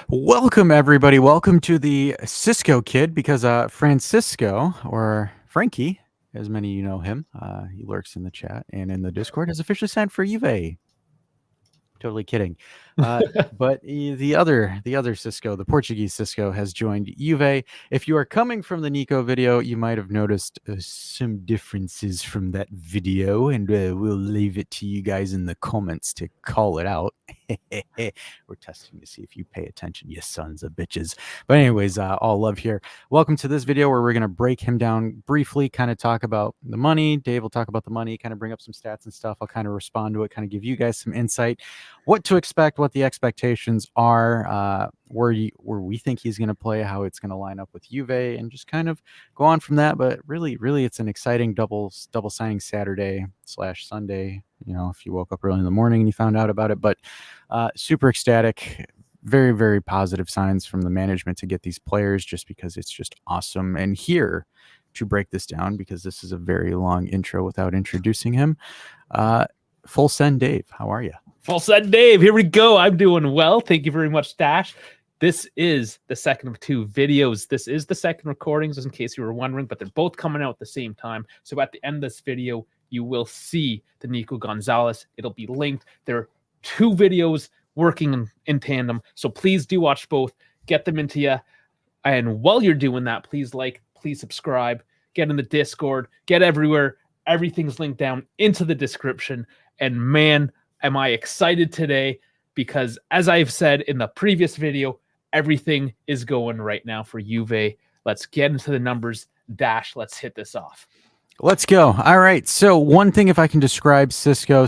Welcome, everybody. Welcome to the Cisco Kid, because Francisco, or Frankie, as many of you know him, he lurks in the chat and in the Discord, has officially signed for Juve. Totally kidding. But the other Cisco, the Portuguese Cisco, has joined Juve. If you are coming from the Nico video, you might have noticed some differences from that video, and we'll leave it to you guys in the comments to call it out. We're testing to see if you pay attention, you sons of bitches. But anyways, all love here. Welcome to this video where we're going to break him down briefly, kind of talk about the money. Dave will talk about the money, kind of bring up some stats and stuff. I'll kind of respond to it, kind of give you guys some insight, what to expect, what the expectations are, where we think he's going to play, how it's going to line up with Juve, and just kind of go on from that. But really, it's an exciting double signing Saturday/Sunday. You know, if you woke up early in the morning and you found out about it, but super ecstatic. Very, very positive signs from the management to get these players, just because it's just awesome. And here to break this down, because this is a very long intro without introducing him, Full Send Dave, how are you? Full Send Dave, here we go. I'm doing well. Thank you very much, Stash. This is the second of two videos. This is the second recording, just in case you were wondering, but they're both coming out at the same time. So at the end of this video, you will see the Nico Gonzalez. It'll be linked. There are two videos working in tandem. So please do watch both. Get them into you. And while you're doing that, please like, please subscribe, get in the Discord, get everywhere. Everything's linked down into the description. And man, am I excited today, because as I've said in the previous video, everything is going right now for Juve. Let's get into the numbers. Dash, let's hit this off. Let's go. All right. So one thing, if I can describe Cisco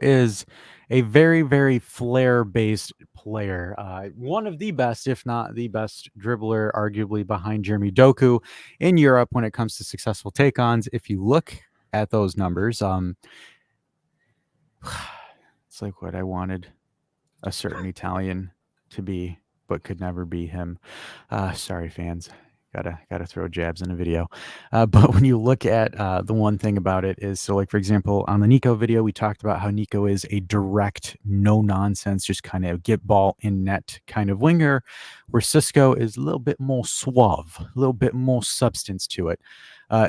is a very, very flair-based player. One of the best, if not the best dribbler, arguably behind Jeremy Doku in Europe when it comes to successful take-ons. If you look at those numbers, it's like what I wanted a certain Italian to be, but could never be him. Sorry, fans. Gotta throw jabs in a video. But when you look at the one thing about it is, so like, for example, on the Nico video, we talked about how Nico is a direct, no nonsense, just kind of get ball in net kind of winger, where Cisco is a little bit more suave, a little bit more substance to it.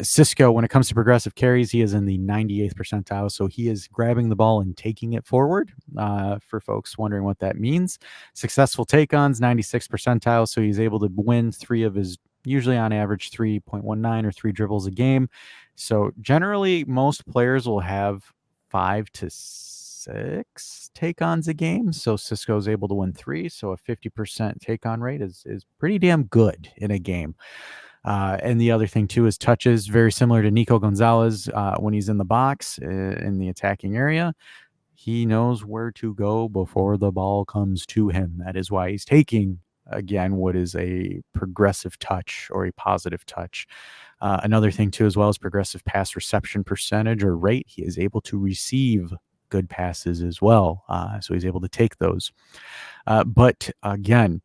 Cisco, when it comes to progressive carries, he is in the 98th percentile. So he is grabbing the ball and taking it forward. For folks wondering what that means, successful take-ons, 96th percentile. So he's able to win three of his, usually on average 3.19 or 3 dribbles a game. So generally, most players will have 5 to 6 take-ons a game. So Cisco is able to win 3. So a 50% take-on rate is pretty damn good in a game. And the other thing, too, is touches, very similar to Nico Gonzalez when he's in the box in the attacking area. He knows where to go before the ball comes to him. That is why he's taking, again, what is a progressive touch or a positive touch. Another thing, too, as well, is progressive pass reception percentage or rate. He is able to receive good passes as well. So he's able to take those. But again,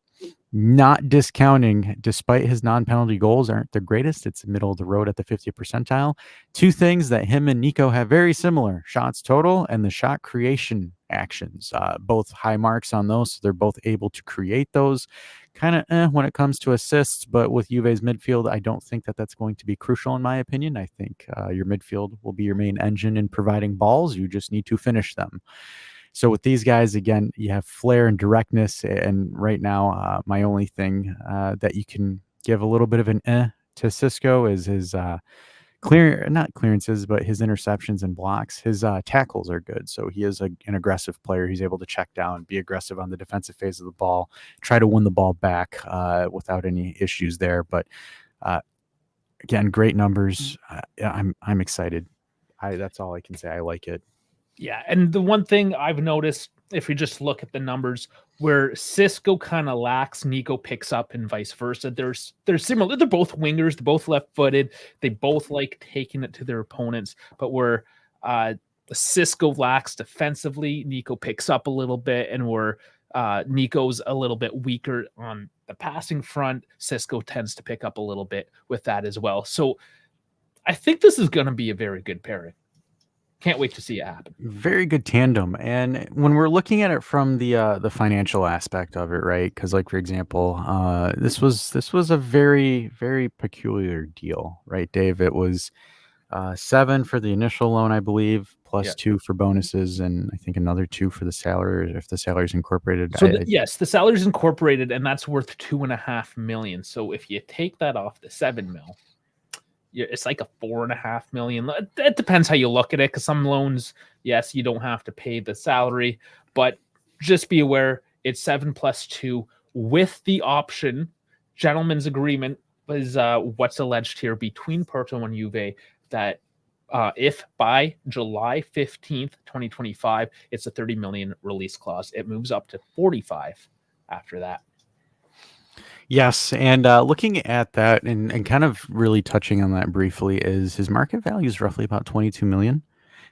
not discounting, despite his non-penalty goals aren't the greatest, it's middle of the road at the 50th percentile. Two things that him and Nico have very similar: shots total and the shot creation actions. Both high marks on those, so they're both able to create those. Kind of when it comes to assists, but with Juve's midfield, I don't think that that's going to be crucial, in my opinion. I think your midfield will be your main engine in providing balls. You just need to finish them. So with these guys, again, you have flair and directness. And right now, my only thing that you can give a little bit of an to Cisco is his not clearances, but his interceptions and blocks. His tackles are good. So he is an aggressive player. He's able to check down, be aggressive on the defensive phase of the ball, try to win the ball back without any issues there. But again, great numbers. I'm excited. That's all I can say. I like it. Yeah, and the one thing I've noticed, if you just look at the numbers, where Cisco kind of lacks, Nico picks up, and vice versa. They're similar. They're both wingers. They're both left-footed. They both like taking it to their opponents. But where Cisco lacks defensively, Nico picks up a little bit, and where Nico's a little bit weaker on the passing front, Cisco tends to pick up a little bit with that as well. So I think this is going to be a very good pairing. Can't wait to see it happen. Very good tandem. And when we're looking at it from the financial aspect of it, right? Because, like, for example, this was a very, very peculiar deal, right, Dave? It was 7 for the initial loan, I believe, plus Yeah. 2 for bonuses, and I think another 2 for the salary if the salary's incorporated. So yes, the salary's incorporated, and that's worth $2.5 million. So if you take that off the 7 mil, it's like a $4.5 million. It depends how you look at it, because some loans, yes, you don't have to pay the salary, but just be aware it's 7 plus 2 with the option. Gentleman's agreement is what's alleged here between Porto and Juve, that if by July 15th, 2025, it's a 30 million release clause. It moves up to 45 after that. Yes, and looking at that and kind of really touching on that briefly, is his market value is roughly about 22 million.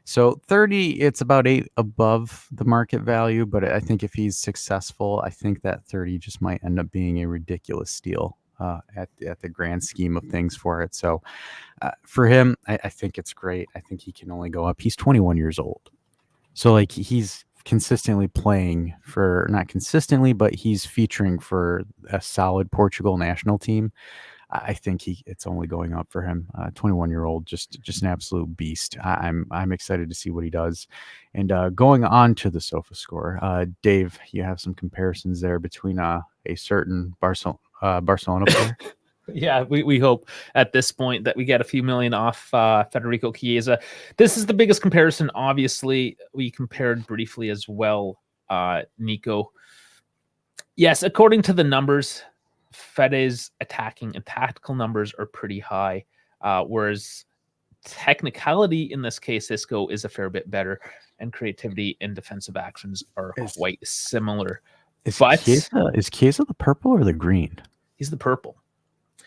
So 30, it's about 8 above the market value, but I think if he's successful, I think that 30 just might end up being a ridiculous steal at the grand scheme of things for it. So for him, I think it's great. I think he can only go up. He's 21 years old. So, like, he's consistently playing for, not consistently, but he's featuring for a solid Portugal national team. I think it's only going up for him. 21-year-old, just an absolute beast. I'm excited to see what he does. And going on to the Sofa score, Dave, you have some comparisons there between a certain Barcelona player. Yeah, we hope at this point that we get a few million off Federico Chiesa. This is the biggest comparison. Obviously, we compared briefly as well, Nico. Yes, according to the numbers, Fede's attacking and tactical numbers are pretty high, whereas technicality in this case, Isco, is a fair bit better, and creativity and defensive actions are quite similar. Is Chiesa the purple or the green? He's the purple.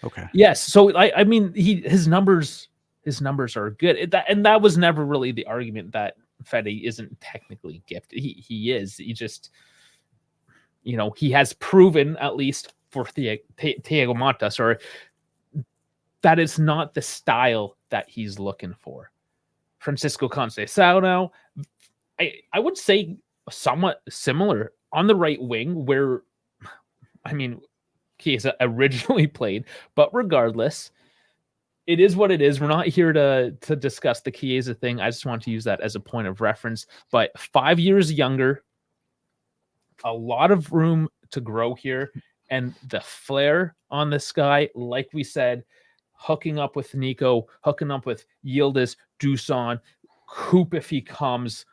Okay. Yes. So I mean, his numbers are good. And that was never really the argument that Fede isn't technically gifted. He is. He just, he has proven, at least for Thiago Motta, sorry, that is not the style that he's looking for. Francisco Conceicao now, I would say somewhat similar on the right wing, where, I mean, Chiesa originally played, but regardless, it is what it is. We're not here to discuss the Chiesa thing. I just want to use that as a point of reference. But 5 years younger, a lot of room to grow here, and the flair on this guy, like we said, hooking up with Nico, hooking up with Yildiz, Dusan, Coop if he comes.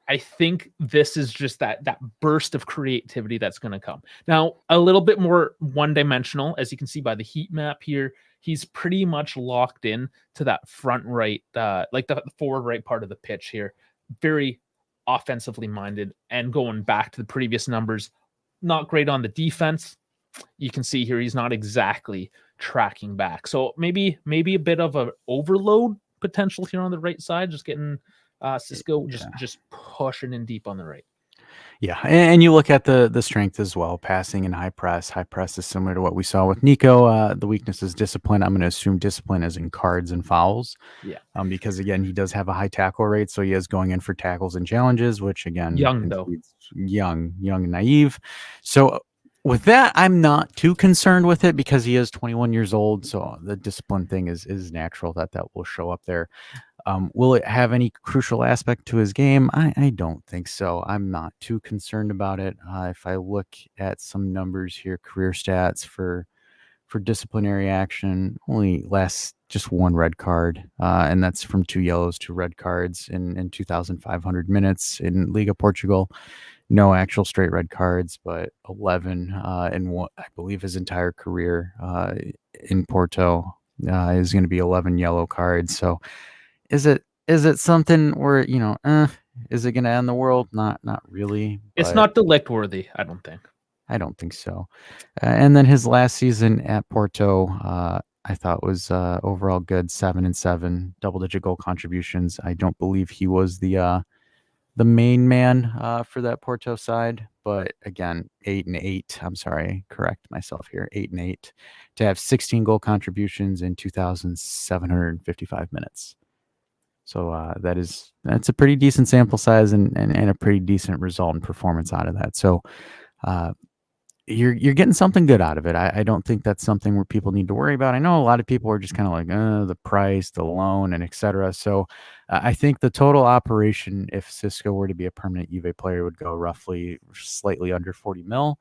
I think this is just that burst of creativity that's going to come. Now, a little bit more one-dimensional, as you can see by the heat map here. He's pretty much locked in to that front right, like the forward right part of the pitch here. Very offensively minded, and going back to the previous numbers, not great on the defense. You can see here he's not exactly tracking back. So maybe a bit of an overload potential here on the right side, just getting Cisco just pushing in deep on the right. Yeah, and you look at the strength as well, passing and high press. High press is similar to what we saw with Nico. The weakness is discipline. I'm going to assume discipline is in cards and fouls. Yeah. Because, again, he does have a high tackle rate, so he is going in for tackles and challenges, which, again, young and naive. So with that, I'm not too concerned with it, because he is 21 years old, so the discipline thing is natural that will show up there. Will it have any crucial aspect to his game? I don't think so. I'm not too concerned about it. If I look at some numbers here, career stats for disciplinary action, only lasts just 1 red card, and that's from 2 yellows, 2 red cards in 2,500 minutes in Liga Portugal. No actual straight red cards, but 11 in what I believe his entire career in Porto is going to be 11 yellow cards. So is it something where, is it going to end the world? Not really. It's not delict worthy, I don't think. I don't think so. And then his last season at Porto, I thought was overall good. 7-7, double-digit goal contributions. I don't believe he was the main man for that Porto side, but again, 8-8. I'm sorry, correct myself here. 8-8 to have 16 goal contributions in 2,755 minutes. So that's a pretty decent sample size and a pretty decent result and performance out of that. So you're getting something good out of it. I don't think that's something where people need to worry about. I know a lot of people are just kind of like, the price, the loan, and etc. So I think the total operation, if Cisco were to be a permanent Juve player, would go roughly slightly under 40 mil,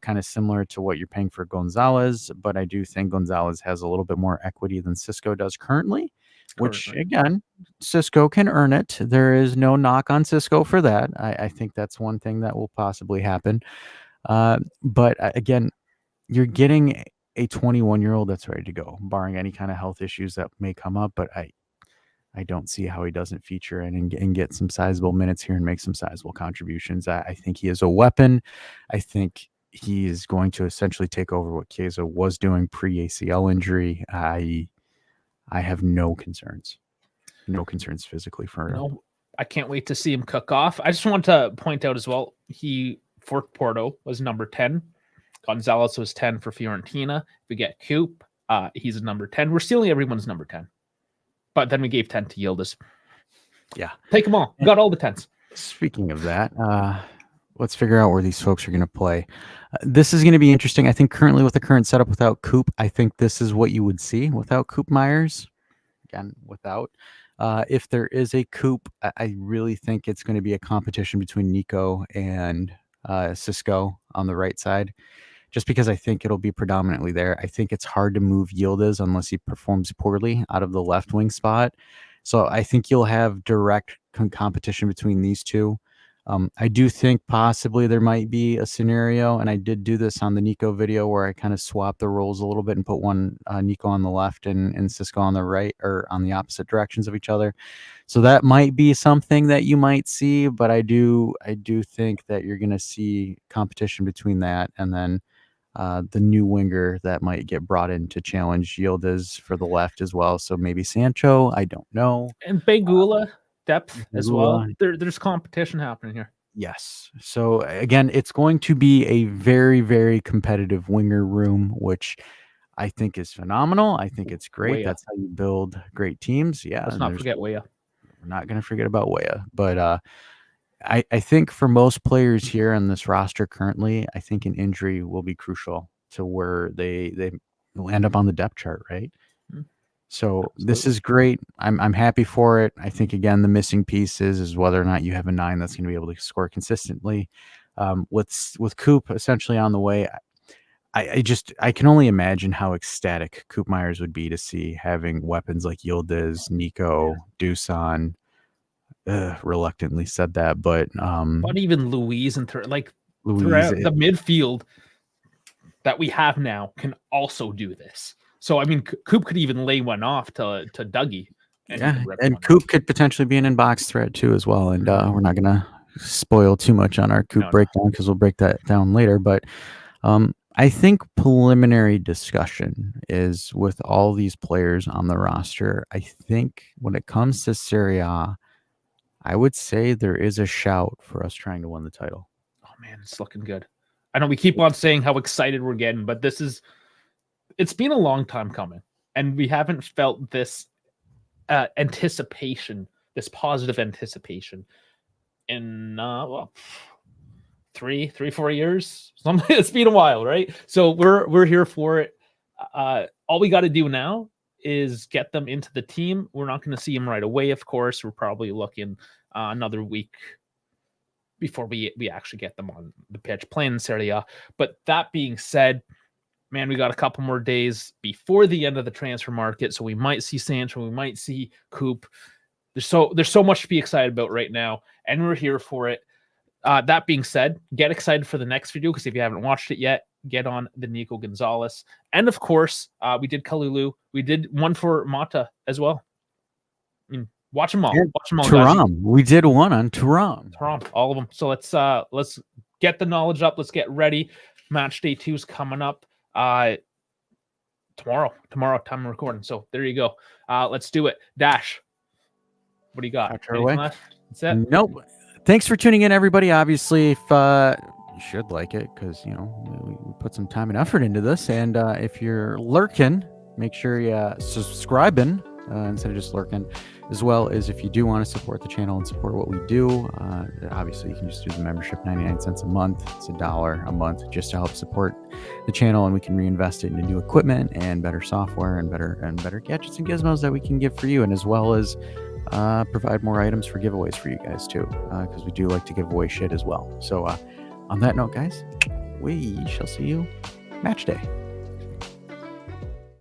kind of similar to what you're paying for Gonzalez. But I do think Gonzalez has a little bit more equity than Cisco does currently, which again, Cisco can earn it. There is no knock on Cisco for that. I think that's one thing that will possibly happen. But again, you're getting a 21-year-old that's ready to go, barring any kind of health issues that may come up. But I don't see how he doesn't feature in and get some sizable minutes here and make some sizable contributions. I think he is a weapon. I think he is going to essentially take over what Chiesa was doing pre-ACL injury. I have no concerns physically for him. No, I can't wait to see him cook off. I just want to point out as well, for Porto was number 10. Gonzalez was 10 for Fiorentina. If we get Coop, he's a number 10. We're stealing everyone's number 10. But then we gave 10 to Yildiz. Yeah. Take them all. We got all the 10s. Speaking of that, let's figure out where these folks are going to play. This is going to be interesting. I think currently with the current setup without Coop, I think this is what you would see without Coop Myers. Again, without. If there is a Coop, I really think it's going to be a competition between Nico and Cisco on the right side, just because I think it'll be predominantly there. I think it's hard to move Yildiz unless he performs poorly out of the left wing spot. So I think you'll have direct competition between these two. I do think possibly there might be a scenario, and I did do this on the Nico video where I kind of swapped the roles a little bit and put one Nico on the left and Cisco on the right, or on the opposite directions of each other. So that might be something that you might see, but I do think that you're going to see competition between that and then the new winger that might get brought in to challenge Yildiz for the left as well. So maybe Sancho, I don't know. And Begula. Depth as well. There's competition happening here. Yes. So again, it's going to be a very, very competitive winger room, which I think is phenomenal. I think it's great. Weah. That's how you build great teams. Yeah. Let's not forget Weah. We're not going to forget about Weah. But I think for most players here on this roster currently, I think an injury will be crucial to where they land up on the depth chart, right? So absolutely. This is great. I'm happy for it. I think, again, the missing piece is whether or not you have a 9 that's going to be able to score consistently. With Coop essentially on the way, I can only imagine how ecstatic Coop Myers would be to see having weapons like Yildiz, Nico, Dusan. Reluctantly said that, but even Luis and throughout the midfield that we have now can also do this. So, I mean, Coop could even lay one off to Dougie. And Coop could potentially be an in-box threat too as well. And we're not going to spoil too much on our Coop breakdown because we'll break that down later. But I think preliminary discussion is with all these players on the roster. I think when it comes to Serie A, I would say there is a shout for us trying to win the title. Oh, man, it's looking good. I know we keep on saying how excited we're getting, but it's been a long time coming, and we haven't felt this anticipation, this positive anticipation in 3-4 years. Something. It's been a while, right? So we're here for it. All we got to do now is get them into the team. We're not going to see them right away, of course. We're probably looking another week before we actually get them on the pitch playing in Serie A. But that being said, man, we got a couple more days before the end of the transfer market, so we might see Sancho, we might see Coop. There's so much to be excited about right now, and we're here for it. That being said, get excited for the next video, because if you haven't watched it yet, get on the Nico Gonzalez. And of course, we did Kalulu. We did one for Motta as well. I mean, watch them all. Watch them all. Thuram. We did one on Thuram. All of them. So let's get the knowledge up. Let's get ready. Match day 2 is coming up. Tomorrow time of recording. So there you go. Let's do it. Dash, what do you got? That's it. Nope. Thanks for tuning in, everybody. Obviously, if you should like it, because we put some time and effort into this, and if you're lurking, make sure you subscribing instead of just lurking. As well as if you do want to support the channel and support what we do, obviously you can just do the membership, 99 cents a month. It's $1 a month just to help support the channel, and we can reinvest it into new equipment and better software and better gadgets and gizmos that we can give for you, and as well as provide more items for giveaways for you guys too, because we do like to give away shit as well. So on that note, guys, we shall see you match day.